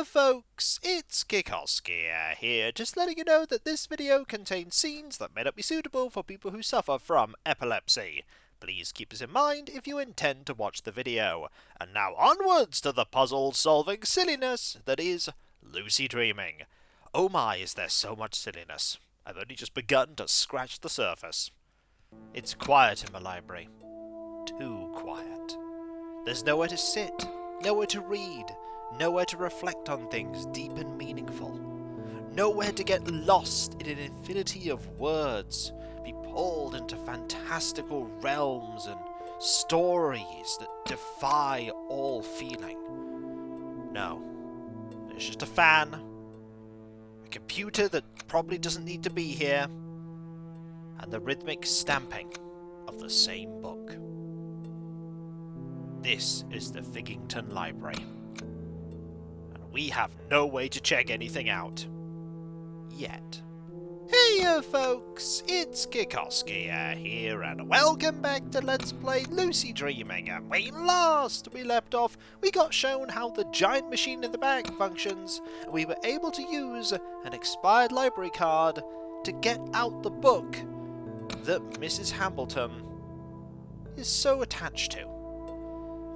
Hiya folks, it's Kikoskia here, just letting you know that this video contains scenes that may not be suitable for people who suffer from epilepsy. Please keep this in mind if you intend to watch the video. And now onwards to the puzzle-solving silliness that is Lucy Dreaming. Oh my, is there so much silliness. I've only just begun to scratch the surface. It's quiet in my library. Too quiet. There's nowhere to sit, nowhere to read, nowhere to reflect on things deep and meaningful. Nowhere to get lost in an infinity of words, be pulled into fantastical realms and stories that defy all feeling. No. There's just a fan, a computer that probably doesn't need to be here, and the rhythmic stamping of the same book. This is the Figgington Library, and we have no way to check anything out. Yet. Hey folks, it's Kikoskia here, and welcome back to Let's Play Lucy Dreaming. And when last we left off, we got shown how the giant machine in the back functions, and we were able to use an expired library card to get out the book that Mrs. Hambleton is so attached to.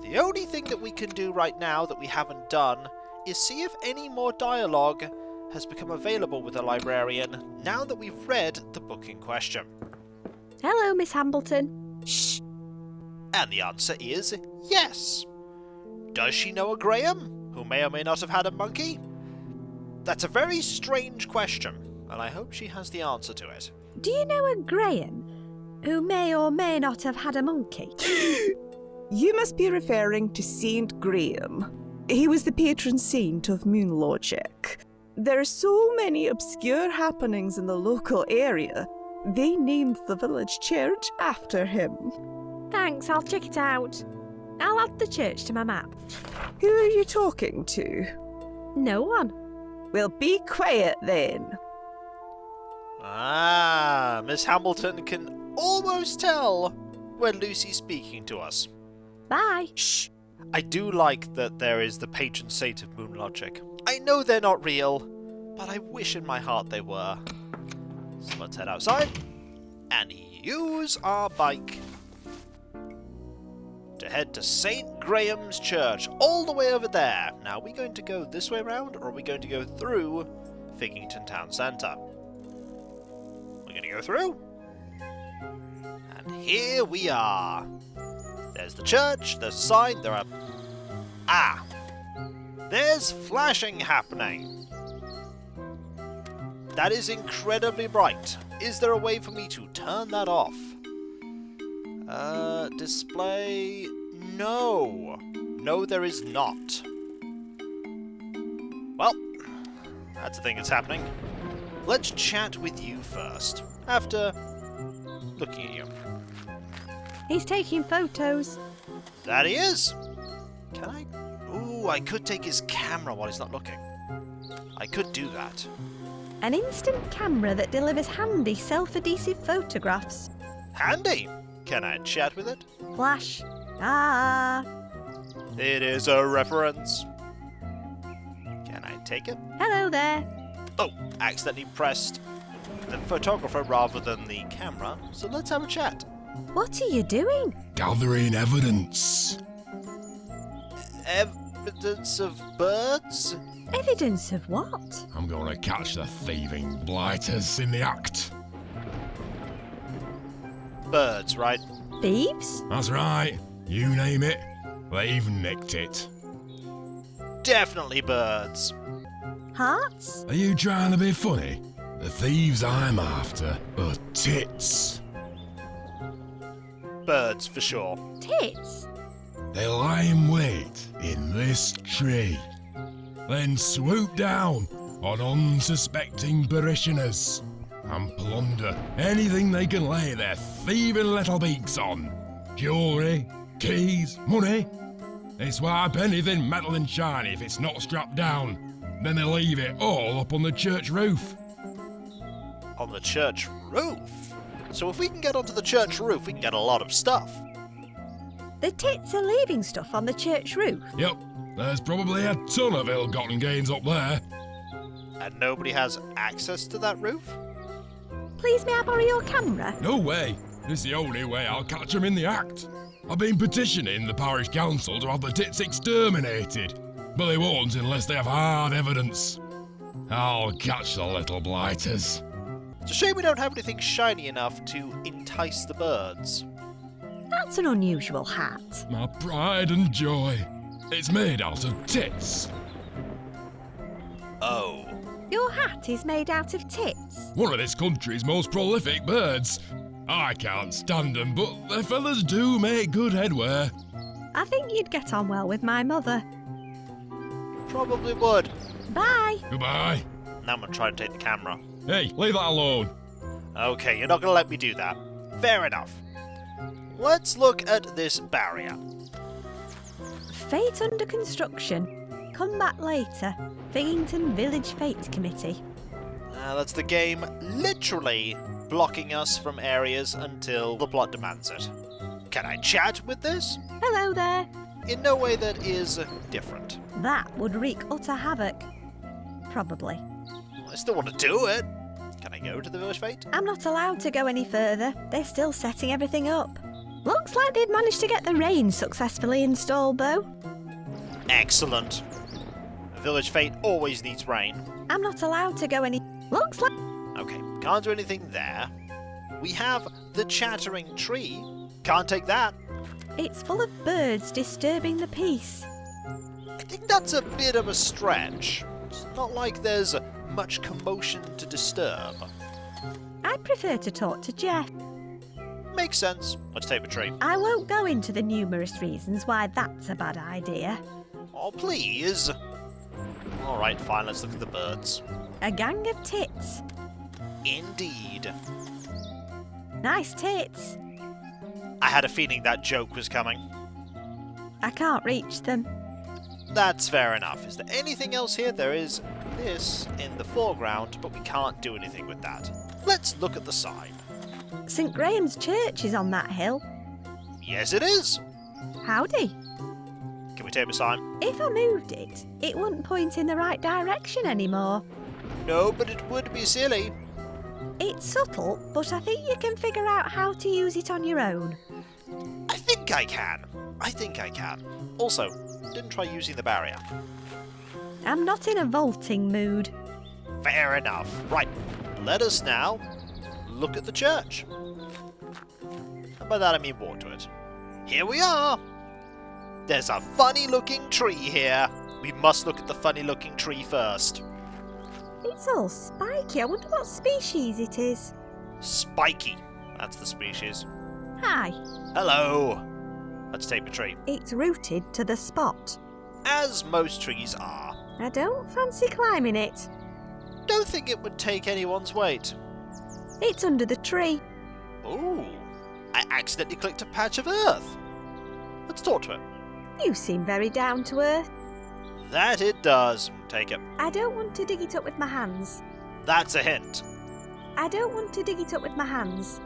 The only thing that we can do right now that we haven't done is see if any more dialogue has become available with the librarian now that we've read the book in question. Hello, Miss Hambleton. Shh! And the answer is yes. Does she know a Graham, who may or may not have had a monkey? That's a very strange question, and I hope she has the answer to it. Do you know a Graham, who may or may not have had a monkey? You must be referring to Saint Graham. He was the patron saint of moon logic. There are so many obscure happenings in the local area, they named the village church after him. Thanks, I'll check it out. I'll add the church to my map. Who are you talking to? No one. Well, be quiet then. Ah, Miss Hambleton can almost tell when Lucy's speaking to us. Bye. Shh! I do like that there is the patron saint of moon logic. I know they're not real, but I wish in my heart they were. So let's head outside and use our bike to head to St. Graham's Church, all the way over there. Now, are we going to go this way around, or are we going to go through Figgington Town Centre? We're going to go through. And here we are. There's the church, there's a sign, there are... Ah! There's flashing happening! That is incredibly bright. Is there a way for me to turn that off? Display... No! No, there is not. Well, that's the thing that's happening. Let's chat with you first, after looking at you. He's taking photos. That he is! Can I... Ooh, I could take his camera while he's not looking. I could do that. An instant camera that delivers handy self-adhesive photographs. Handy! Can I chat with it? Flash. Ah. It is a reference. Can I take it? Hello there. Oh, accidentally pressed the photographer rather than the camera, so let's have a chat. What are you doing? Gathering evidence. Evidence of birds? Evidence of what? I'm gonna catch the thieving blighters in the act. Birds, right? Thieves? That's right. You name it, they've nicked it. Definitely birds. Hearts? Are you trying to be funny? The thieves I'm after are tits. Birds, for sure. Tits? They lie in wait in this tree, then swoop down on unsuspecting parishioners and plunder anything they can lay their thieving little beaks on. Jewellery, keys, money. They swipe anything metal and shiny if it's not strapped down. Then they leave it all up on the church roof. On the church roof? So if we can get onto the church roof, we can get a lot of stuff. The tits are leaving stuff on the church roof. Yep, There's probably a ton of ill-gotten gains up there. And nobody has access to that roof? Please, may I borrow your camera? No way. This is the only way I'll catch them in the act. I've been petitioning the parish council to have the tits exterminated, but they won't unless they have hard evidence. I'll catch the little blighters. It's a shame we don't have anything shiny enough to entice the birds. That's an unusual hat. My pride and joy. It's made out of tits. Oh. Your hat is made out of tits. One of this country's most prolific birds. I can't stand them, but their feathers do make good headwear. I think you'd get on well with my mother. Probably would. Bye. Goodbye. Now I'm going to try and take the camera. Hey, leave that alone. Okay, you're not going to let me do that. Fair enough. Let's look at this barrier. Fate under construction. Come back later. Figington Village Fate Committee. That's the game literally blocking us from areas until the plot demands it. Can I chat with this? Hello there. In no way that is different. That would wreak utter havoc. Probably. I still want to do it. Can I go to the Village Fate? I'm not allowed to go any further. They're still setting everything up. Looks like they'd managed to get the rain successfully installed, though. Excellent. Village Fate always needs rain. I'm not allowed to go any... Looks like... Okay, can't do anything there. We have the chattering tree. Can't take that. It's full of birds disturbing the peace. I think that's a bit of a stretch. It's not like there's much commotion to disturb. I'd prefer to talk to Jeff. Makes sense. Let's take the tree. I won't go into the numerous reasons why that's a bad idea. Oh, please. Alright, fine, let's look at the birds. A gang of tits. Indeed. Nice tits. I had a feeling that joke was coming. I can't reach them. That's fair enough. Is there anything else here? There is this in the foreground, but we can't do anything with that. Let's look at the sign. St Graham's Church is on that hill. Yes, it is. Howdy. Can we take the sign? If I moved it, it wouldn't point in the right direction anymore. No, but it would be silly. It's subtle, but I think you can figure out how to use it on your own. I think I can. Also, didn't try using the barrier. I'm not in a vaulting mood. Fair enough. Right, let us now look at the church. And by that I mean walk to it. Here we are! There's a funny looking tree here. We must look at the funny looking tree first. It's all spiky. I wonder what species it is. Spiky. That's the species. Hi. Hello. Let's take the tree. It's rooted to the spot. As most trees are. I don't fancy climbing it. Don't think it would take anyone's weight. It's under the tree. Ooh. I accidentally clicked a patch of earth. Let's talk to it. You seem very down to earth. That it does. Take it. I don't want to dig it up with my hands. That's a hint. I don't want to dig it up with my hands.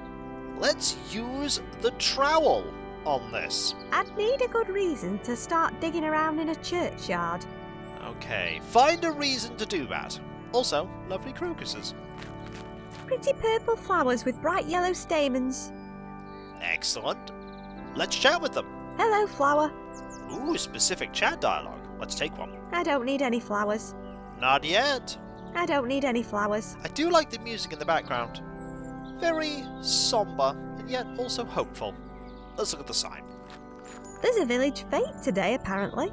Let's use the trowel on this. I'd need a good reason to start digging around in a churchyard. Okay, find a reason to do that. Also, lovely crocuses. Pretty purple flowers with bright yellow stamens. Excellent. Let's chat with them. Hello, flower. Ooh, specific chat dialogue. Let's take one. I don't need any flowers. Not yet. I don't need any flowers. I do like the music in the background. Very somber, and yet also hopeful. Let's look at the sign. There's a village fete today, apparently.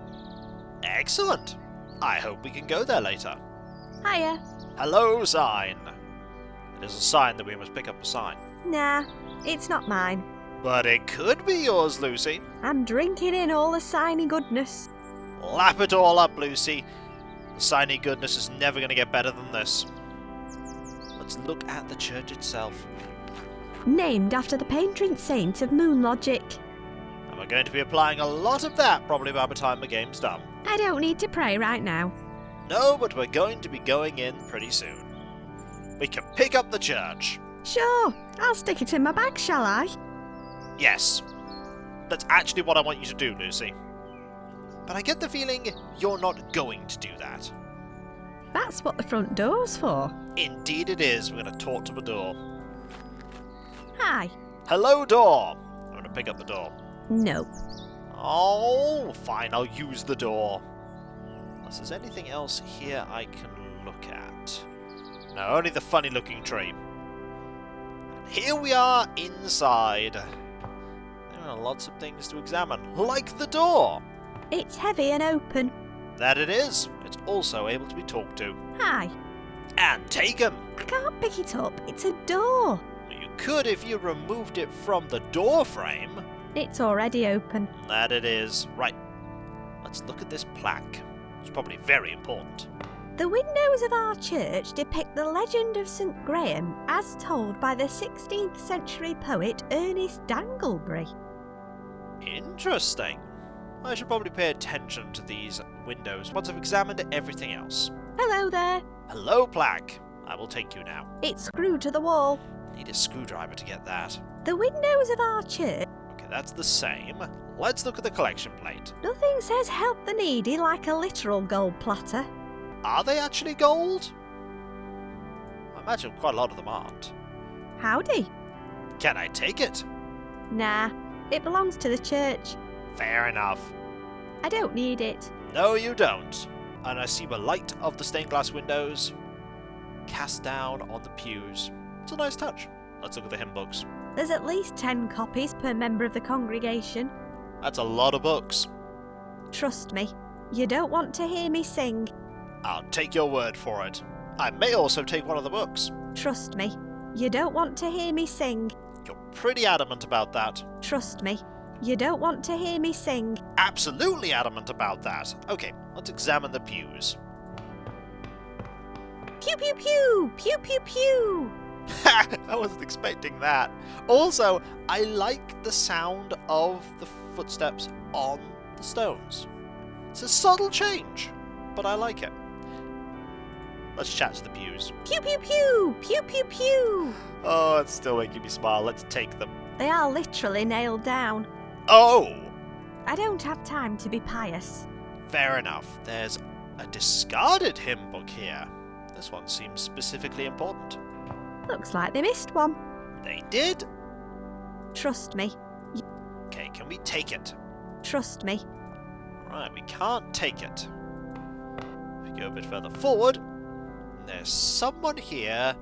Excellent. I hope we can go there later. Hiya. Hello, sign. It is a sign that we must pick up a sign. Nah, it's not mine. But it could be yours, Lucy. I'm drinking in all the signy goodness. Lap it all up, Lucy. The signy goodness is never going to get better than this. Let's look at the church itself. Named after the patron saint of moon logic. And we're going to be applying a lot of that probably by the time the game's done. I don't need to pray right now. No, but we're going to be going in pretty soon. We can pick up the church. Sure, I'll stick it in my bag, shall I? Yes. That's actually what I want you to do, Lucy. but I get the feeling you're not going to do that. That's what the front door's for. Indeed it is. We're going to talk to the door. Hi. Hello, door. I'm going to pick up the door. No. Oh, fine, I'll use the door. Unless there's anything else here I can look at. No, only the funny-looking tree. And here we are inside. There are lots of things to examine, like the door. It's heavy and open. That it is. It's also able to be talked to. Hi. And taken. I can't pick it up. It's a door. You could if you removed it from the door frame. It's already open. That it is. Right. Let's look at this plaque. It's probably very important. The windows of our church depict the legend of St. Graham as told by the 16th century poet Ernest Danglebury. Interesting. I should probably pay attention to these windows once I've examined everything else. Hello there. Hello, plaque. I will take you now. It's screwed to the wall. Need a screwdriver to get that. The windows of our church. Okay, that's the same. Let's look at the collection plate. Nothing says help the needy like a literal gold platter. Are they actually gold? I imagine quite a lot of them aren't. Howdy. Can I take it? Nah, it belongs to the church. Fair enough. I don't need it. No, you don't. And I see the light of the stained glass windows cast down on the pews. It's a nice touch. Let's look at the hymn books. There's at least 10 copies per member of the congregation. That's a lot of books. Trust me, you don't want to hear me sing. I'll take your word for it. I may also take one of the books. Trust me, you don't want to hear me sing. You're pretty adamant about that. Trust me, you don't want to hear me sing. Absolutely adamant about that. Okay, let's examine the pews. Pew pew pew! Pew pew pew! I wasn't expecting that. Also, I like the sound of the footsteps on the stones. It's a subtle change, but I like it. Let's chat to the pews. Pew pew pew! Pew pew pew! Oh, it's still making me smile. Let's take them. They are literally nailed down. Oh! I don't have time to be pious. Fair enough. There's a discarded hymn book here. This one seems specifically important. Looks like they missed one. They did? Trust me. Okay, can we take it? Trust me. Right, we can't take it. If we go a bit further forward, there's someone here,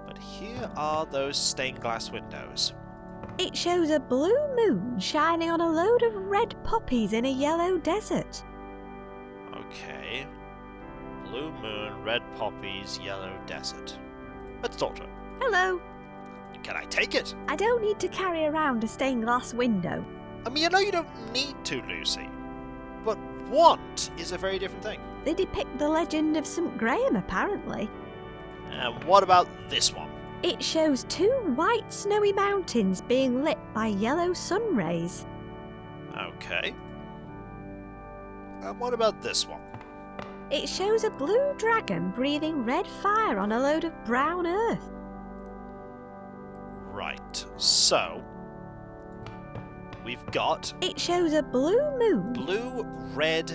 but here are those stained glass windows. It shows a blue moon shining on a load of red poppies in a yellow desert. Okay. Blue moon, red poppies, yellow desert. Let's talk to her. Hello. Can I take it? I don't need to carry around a stained glass window. I mean, I know you don't need to, Lucy. But want is a very different thing. They depict the legend of St. Graham, apparently. And what about this one? It shows 2 white snowy mountains being lit by yellow sun rays. Okay. And what about this one? It shows a blue dragon breathing red fire on a load of brown earth. Right, so we've got It shows a blue moon. blue, red,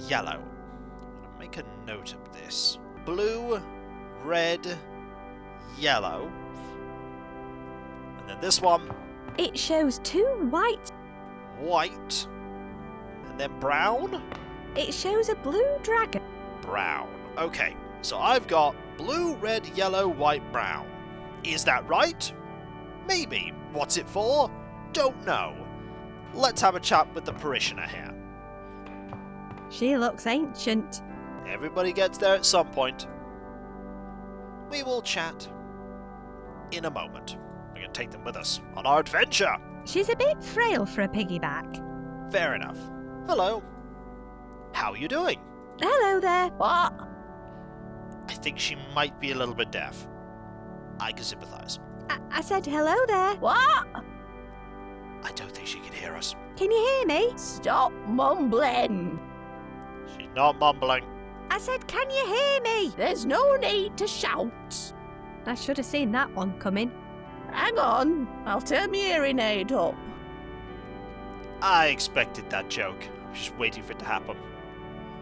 yellow. I'm gonna make a note of this. Blue, red, yellow. And then this one, It shows 2 white. white. And then brown, It shows a blue dragon. brown. Okay, so I've got blue, red, yellow, white, brown. Is that right? Maybe. What's it for? Don't know. Let's have a chat with the parishioner here. She looks ancient. Everybody gets there at some point. We will chat in a moment. We're going to take them with us on our adventure. She's a bit frail for a piggyback. Fair enough. Hello. How are you doing? Hello there. What? I think she might be a little bit deaf. I can sympathise. I said hello there. What? I don't think she can hear us. Can you hear me? Stop mumbling. She's not mumbling. I said, can you hear me? There's no need to shout. I should have seen that one coming. Hang on, I'll turn my hearing aid up. I expected that joke. I'm just waiting for it to happen.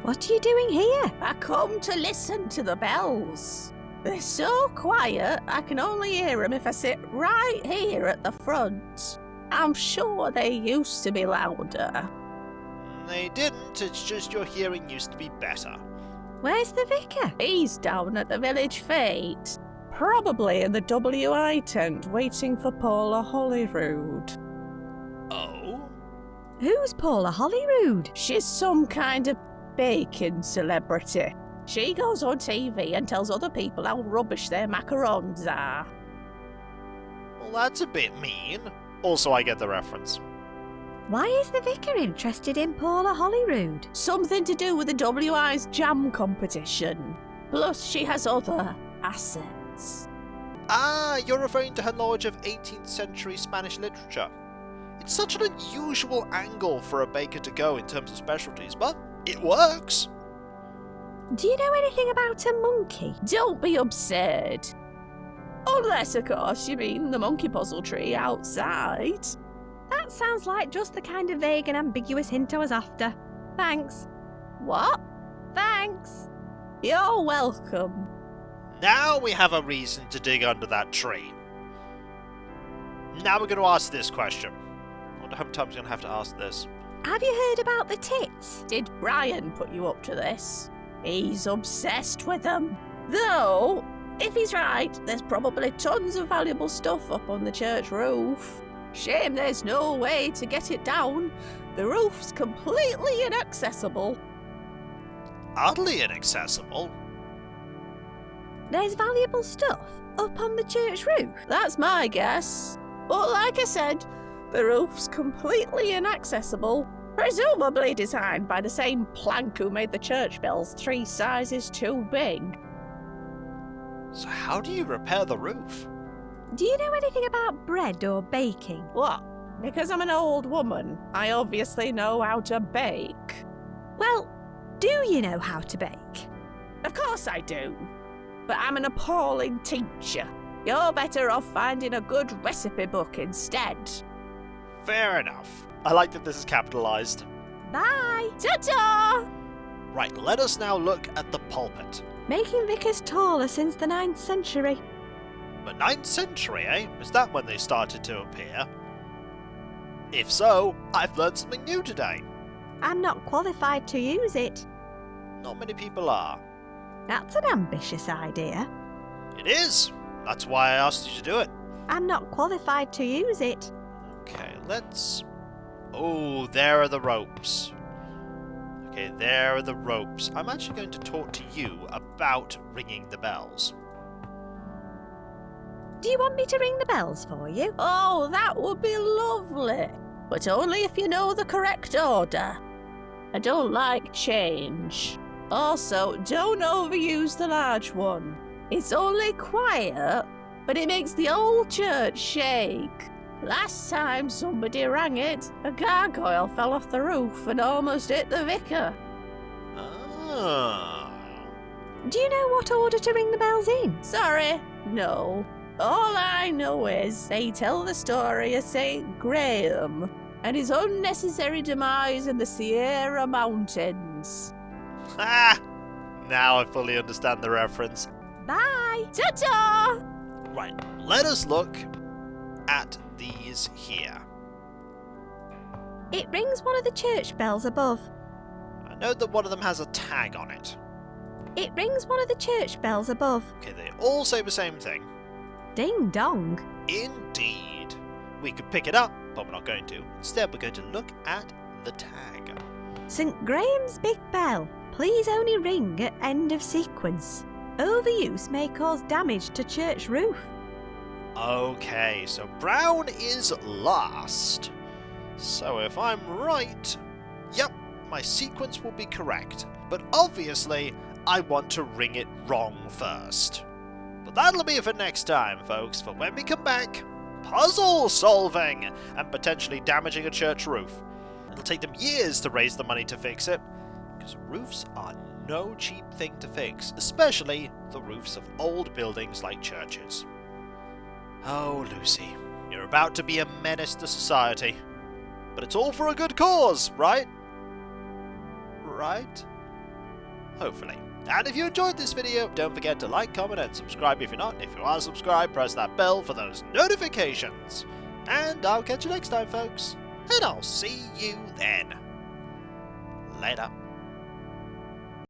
What are you doing here? I come to listen to the bells. They're so quiet, I can only hear them if I sit right here at the front. I'm sure they used to be louder. They didn't, it's just your hearing used to be better. Where's the vicar? He's down at the village fete. Probably in the WI tent waiting for Paula Holyrood. Oh? Who's Paula Holyrood? She's some kind of baking celebrity. She goes on TV and tells other people how rubbish their macarons are. Well, that's a bit mean. Also, I get the reference. Why is the vicar interested in Paula Holyrood? Something to do with the WI's jam competition. Plus, she has other assets. Ah, you're referring to her knowledge of 18th century Spanish literature. It's such an unusual angle for a baker to go in terms of specialties, but it works. Do you know anything about a monkey? Don't be absurd. Unless, of course, you mean the monkey puzzle tree outside. That sounds like just the kind of vague and ambiguous hint I was after. Thanks. What? Thanks. You're welcome. Now we have a reason to dig under that tree. Now we're going to ask this question. I wonder how many times I'm going to have to ask this. Have you heard about the tits? Did Brian put you up to this? He's obsessed with them. Though, if he's right, there's probably tons of valuable stuff up on the church roof. Shame there's no way to get it down. The roof's completely inaccessible. Utterly inaccessible? There's valuable stuff up on the church roof? That's my guess. But like I said, the roof's completely inaccessible. Presumably designed by the same plank who made the church bells 3 sizes too big. So how do you repair the roof? Do you know anything about bread or baking? What? Because I'm an old woman, I obviously know how to bake. Well, do you know how to bake? Of course I do. But I'm an appalling teacher. You're better off finding a good recipe book instead. Fair enough. I like that this is capitalised. Bye! Ta-ta! Right, let us now look at the pulpit. Making vicars taller since the 9th century. The 9th century, eh? Is that when they started to appear? If so, I've learned something new today. I'm not qualified to use it. Not many people are. That's an ambitious idea. It is. That's why I asked you to do it. I'm not qualified to use it. Okay, let's... Oh, there are the ropes. Okay, there are the ropes. I'm actually going to talk to you about ringing the bells. Do you want me to ring the bells for you? Oh, that would be lovely. But only if you know the correct order. I don't like change. Also, don't overuse the large one. It's only quiet, but it makes the whole church shake. Last time somebody rang it, a gargoyle fell off the roof and almost hit the vicar. Ah. Do you know what order to ring the bells in? Sorry, no. All I know is they tell the story of St. Graham and his unnecessary demise in the Sierra Mountains. Ah! Now I fully understand the reference. Bye! Ta-ta! Right, let us look at these here. It rings one of the church bells above. I know that one of them has a tag on it. It rings one of the church bells above. Okay, they all say the same thing. Ding dong. Indeed. We could pick it up, but we're not going to. Instead, we're going to look at the tag. St. Graham's Big Bell. Please only ring at end of sequence. Overuse may cause damage to church roof. Okay, so Brown is last. So if I'm right, yep, my sequence will be correct. But obviously, I want to ring it wrong first. But that'll be for next time, folks, for when we come back, puzzle solving and potentially damaging a church roof. It'll take them years to raise the money to fix it, because roofs are no cheap thing to fix, especially the roofs of old buildings like churches. Oh, Lucy, you're about to be a menace to society. But it's all for a good cause, right? right? Hopefully. And if you enjoyed this video, don't forget to like, comment, and subscribe if you're not. If you are subscribed, press that bell for those notifications. And I'll catch you next time, folks. And I'll see you then. Later.